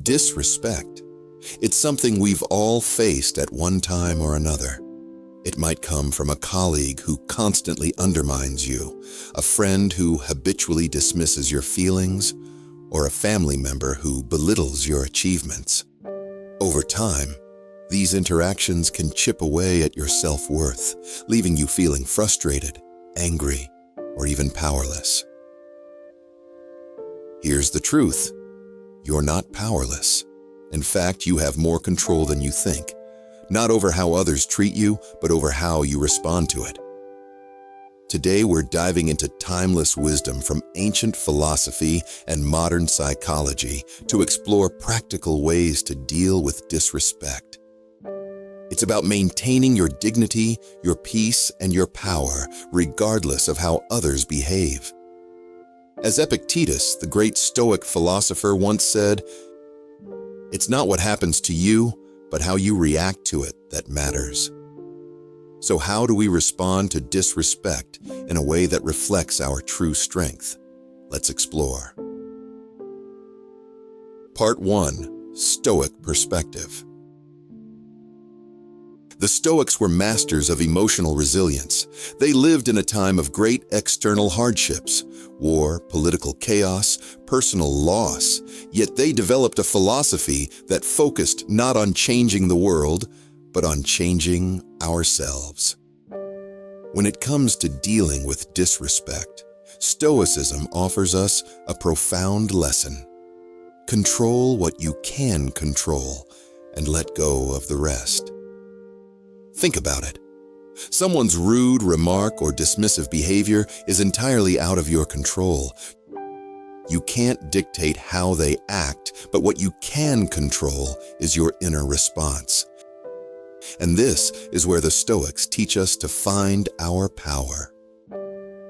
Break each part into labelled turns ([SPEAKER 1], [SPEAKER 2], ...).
[SPEAKER 1] Disrespect. It's something we've all faced at one time or another. It might come from a colleague who constantly undermines you, a friend who habitually dismisses your feelings, or a family member who belittles your achievements. Over time, these interactions can chip away at your self-worth, leaving you feeling frustrated, angry, or even powerless. Here's the truth. You're not powerless. In fact, you have more control than you think, not over how others treat you, but over how you respond to it. Today, we're diving into timeless wisdom from ancient philosophy and modern psychology to explore practical ways to deal with disrespect. It's about maintaining your dignity, your peace, and your power, regardless of how others behave. As Epictetus, the great Stoic philosopher, once said, "It's not what happens to you, but how you react to it that matters." So how do we respond to disrespect in a way that reflects our true strength? Let's explore. Part 1. Stoic Perspective. The Stoics were masters of emotional resilience. They lived in a time of great external hardships, war, political chaos, personal loss, yet they developed a philosophy that focused not on changing the world, but on changing ourselves. When it comes to dealing with disrespect, Stoicism offers us a profound lesson. Control what you can control and let go of the rest. Think about it. Someone's rude remark or dismissive behavior is entirely out of your control. You can't dictate how they act, but what you can control is your inner response. And this is where the Stoics teach us to find our power.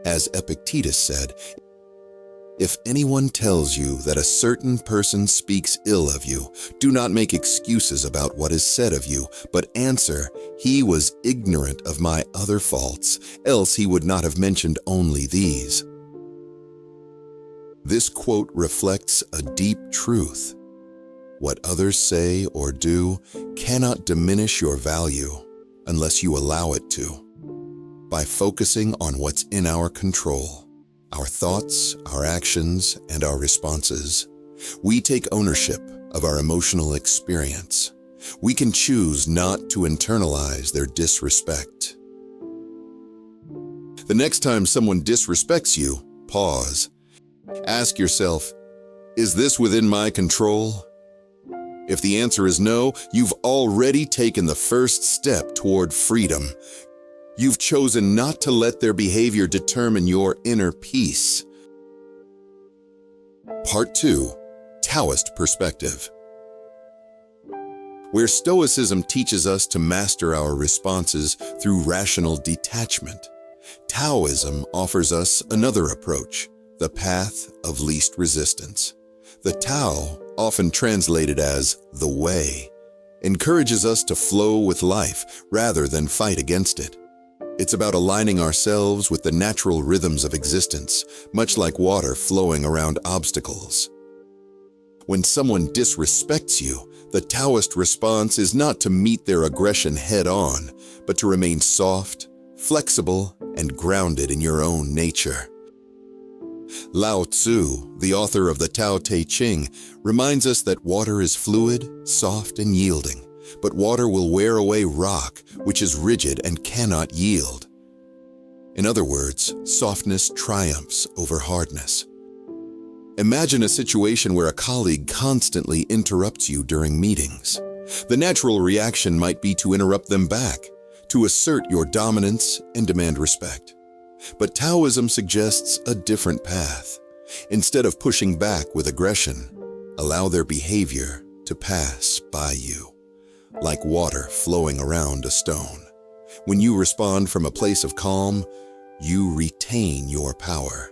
[SPEAKER 1] As Epictetus said, "If anyone tells you that a certain person speaks ill of you, do not make excuses about what is said of you, but answer, 'He was ignorant of my other faults, else he would not have mentioned only these.'" This quote reflects a deep truth. What others say or do cannot diminish your value unless you allow it to. By focusing on what's in our control, our thoughts, our actions, and our responses, we take ownership of our emotional experience. We can choose not to internalize their disrespect. The next time someone disrespects you, pause. Ask yourself, is this within my control? If the answer is no, you've already taken the first step toward freedom. You've chosen not to let their behavior determine your inner peace. Part 2. Taoist Perspective. Where Stoicism teaches us to master our responses through rational detachment, Taoism offers us another approach, the path of least resistance. The Tao, often translated as the way, encourages us to flow with life rather than fight against it. It's about aligning ourselves with the natural rhythms of existence, much like water flowing around obstacles. When someone disrespects you, the Taoist response is not to meet their aggression head-on, but to remain soft, flexible, and grounded in your own nature. Lao Tzu, the author of the Tao Te Ching, reminds us that water is fluid, soft, and yielding, but water will wear away rock, which is rigid and cannot yield. In other words, softness triumphs over hardness. Imagine a situation where a colleague constantly interrupts you during meetings. The natural reaction might be to interrupt them back, to assert your dominance and demand respect. But Taoism suggests a different path. Instead of pushing back with aggression, allow their behavior to pass by you, like water flowing around a stone. When you respond from a place of calm, you retain your power,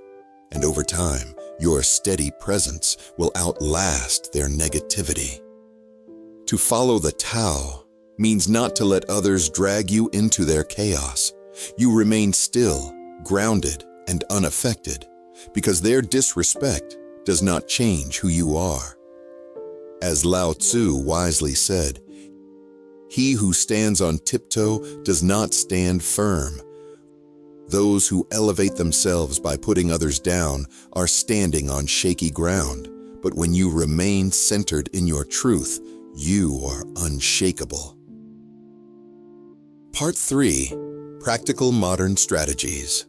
[SPEAKER 1] and over time, your steady presence will outlast their negativity. To follow the Tao means not to let others drag you into their chaos. You remain still, grounded, and unaffected, because their disrespect does not change who you are. As Lao Tzu wisely said, "He who stands on tiptoe does not stand firm. Those who elevate themselves by putting others down are standing on shaky ground, but when you remain centered in your truth, you are unshakable." Part 3. Practical Modern Strategies.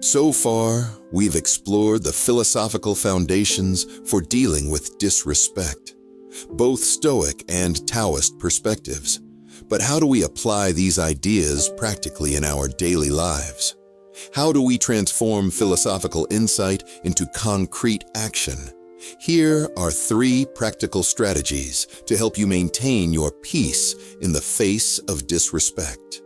[SPEAKER 1] So far, we've explored the philosophical foundations for dealing with disrespect, both Stoic and Taoist perspectives. But how do we apply these ideas practically in our daily lives? How do we transform philosophical insight into concrete action? Here are 3 practical strategies to help you maintain your peace in the face of disrespect.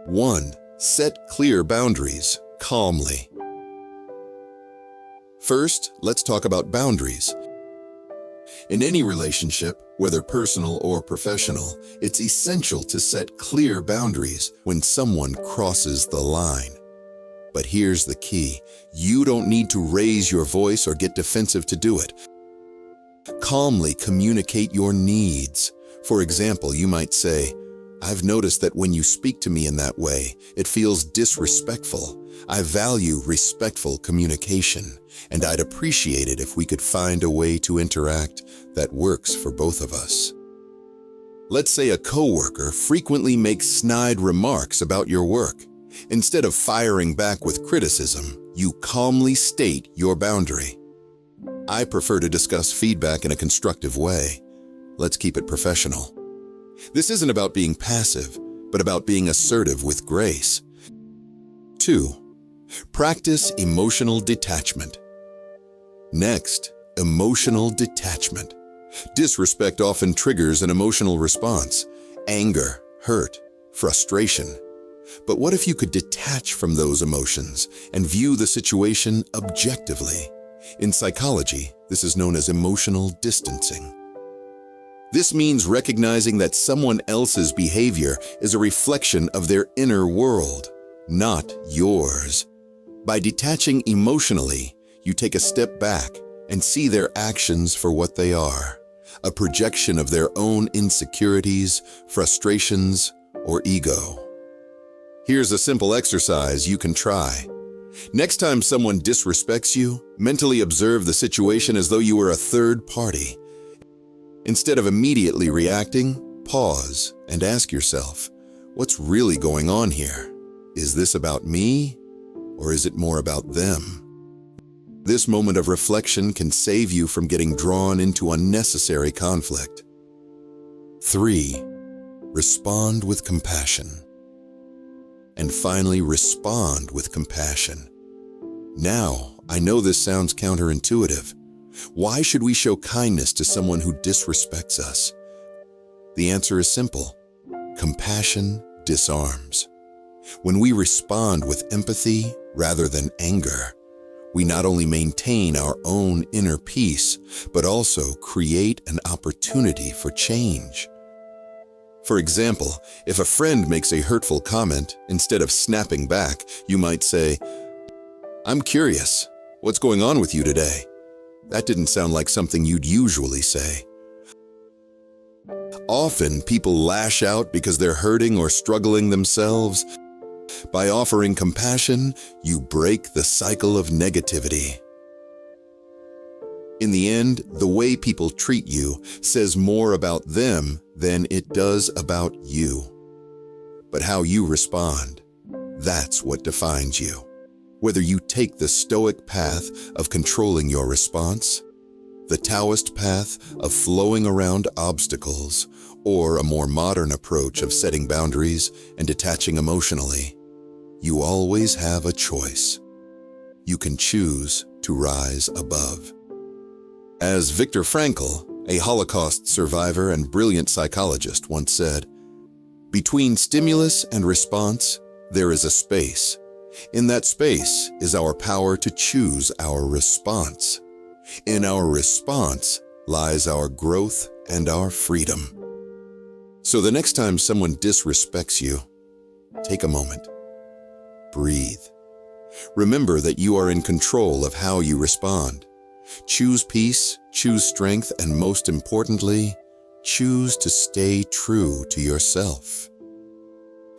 [SPEAKER 1] 1. Set clear boundaries calmly. First, let's talk about boundaries. In any relationship, whether personal or professional, it's essential to set clear boundaries when someone crosses the line. But here's the key: you don't need to raise your voice or get defensive to do it. Calmly communicate your needs. For example, you might say, "I've noticed that when you speak to me in that way, it feels disrespectful. I value respectful communication, and I'd appreciate it if we could find a way to interact that works for both of us." Let's say a coworker frequently makes snide remarks about your work. Instead of firing back with criticism, you calmly state your boundary. "I prefer to discuss feedback in a constructive way. Let's keep it professional." This isn't about being passive, but about being assertive with grace. 2. Practice emotional detachment. Next, emotional detachment. Disrespect often triggers an emotional response: anger, hurt, frustration. But what if you could detach from those emotions and view the situation objectively? In psychology, this is known as emotional distancing. This means recognizing that someone else's behavior is a reflection of their inner world, not yours. By detaching emotionally, you take a step back and see their actions for what they are: a projection of their own insecurities, frustrations, or ego. Here's a simple exercise you can try. Next time someone disrespects you, mentally observe the situation as though you were a third party. Instead of immediately reacting, pause and ask yourself, what's really going on here? Is this about me, or is it more about them? This moment of reflection can save you from getting drawn into unnecessary conflict. 3. Respond with compassion. And finally, respond with compassion. Now, I know this sounds counterintuitive. Why should we show kindness to someone who disrespects us? The answer is simple. Compassion disarms. When we respond with empathy rather than anger, we not only maintain our own inner peace, but also create an opportunity for change. For example, if a friend makes a hurtful comment, instead of snapping back, you might say, "I'm curious, what's going on with you today? That didn't sound like something you'd usually say." Often, people lash out because they're hurting or struggling themselves. By offering compassion, you break the cycle of negativity. In the end, the way people treat you says more about them than it does about you. But how you respond, that's what defines you. Whether you take the Stoic path of controlling your response, the Taoist path of flowing around obstacles, or a more modern approach of setting boundaries and detaching emotionally, you always have a choice. You can choose to rise above. As Viktor Frankl, a Holocaust survivor and brilliant psychologist, once said, "Between stimulus and response, there is a space. In that space is our power to choose our response. In our response lies our growth and our freedom." So the next time someone disrespects you, take a moment. Breathe. Remember that you are in control of how you respond. Choose peace, choose strength, and most importantly, choose to stay true to yourself.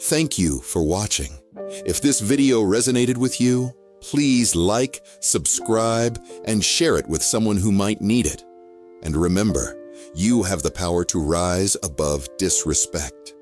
[SPEAKER 1] Thank you for watching. If this video resonated with you, please like, subscribe, and share it with someone who might need it. And remember, you have the power to rise above disrespect.